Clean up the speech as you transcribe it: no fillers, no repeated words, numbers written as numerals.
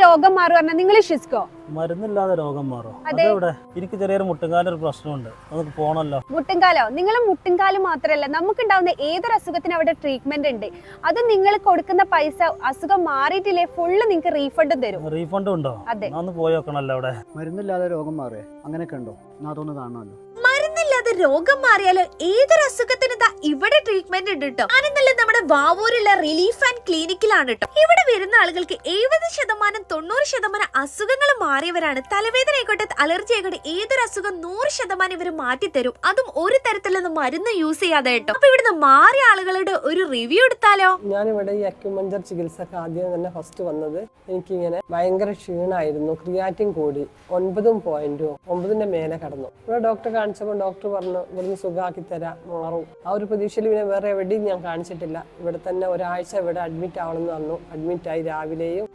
രോഗം മാറും പറഞ്ഞാൽ നിങ്ങൾ വിശ്വസിക്കോ? മരുന്നില്ലാതെ രോഗം മാറും? അതെവിടെ? എനിക്ക് ചെറിയൊരു മുട്ടുംകാലൊരു പ്രശ്നമുണ്ട്, നമുക്ക് പോണല്ലോ. മുട്ടുംകാലോ? നിങ്ങൾ മുട്ടുംകാലം മാത്രല്ല, നമുക്കുണ്ടാവുന്ന ഏതൊരു അസുഖത്തിന് അവിടെ ട്രീറ്റ്മെന്റ് ഉണ്ട്. അത് നിങ്ങൾ കൊടുക്കുന്ന പൈസ അസുഖം മാറിയിട്ടില്ലേ ഫുള്ള് നിങ്ങൾക്ക് റീഫണ്ട് തരും. റീഫണ്ട് ഉണ്ടോ? അതെ. ഒന്ന് പോയി നോക്കണല്ലോ അവിടെ. മരുന്നില്ലാതെ രോഗം മാറേ? അങ്ങനെയൊക്കെ ഉണ്ടോ? എന്നാ അതൊന്ന് കാണണമല്ലോ. മരുന്നില്ലാതെ രോഗം മാറിയാലോ ഏതൊരു അസുഖത്തിന് ഇവിടെ ട്രീറ്റ്മെന്റ് ഉണ്ട് കേട്ടോ. ആണെന്നല്ല നമ്മുടെ വാവൂരുള്ള റിലീഫ് ആൻഡ് ക്ലിനിക്കിലാണ് കേട്ടോ. ഇവിടെ വരുന്ന ആളുകൾക്ക് 70% 90% അസുഖങ്ങൾ മാറിയവരാണ്. തലവേദന ആയിക്കോട്ടെ, അലർജി ആയിക്കോട്ടെ, ഏതൊരു അസുഖം 100% ഇവർ മാറ്റിത്തരും. അതും ഒരു തരത്തിലൊന്നും മരുന്ന് യൂസ് ചെയ്യാതെ കേട്ടോ. അപ്പൊ ഇവിടുന്ന് മാറിയ ആളുകളുടെ ഒരു റിവ്യൂ എടുത്താലോ? ഞാനിവിടെ ഈ അക്യുപഞ്ചർ ചികിത്സക്ക് ആദ്യം തന്നെ ഫസ്റ്റ് വന്നത് എനിക്കിങ്ങനെ ഭയങ്കര ക്ഷീണമായിരുന്നു. ക്രിയാറ്റിൻ കൂടി 9.9 മേലെ കടന്നു. ഇവിടെ ഡോക്ടറെ കാണിച്ചപ്പോൾ ഡോക്ടർ പറഞ്ഞു ഇവിടുന്ന് സുഖമാക്കി തരാം, മാറും. ആ ഒരു പ്രതീക്ഷയിൽ പിന്നെ വേറെ എവിടെയും ഞാൻ കാണിച്ചിട്ടില്ല. ഇവിടെ തന്നെ ഒരാഴ്ച ഇവിടെ അഡ്മിറ്റ് ആവണമെന്ന് പറഞ്ഞു. അഡ്മിറ്റായി രാവിലെയും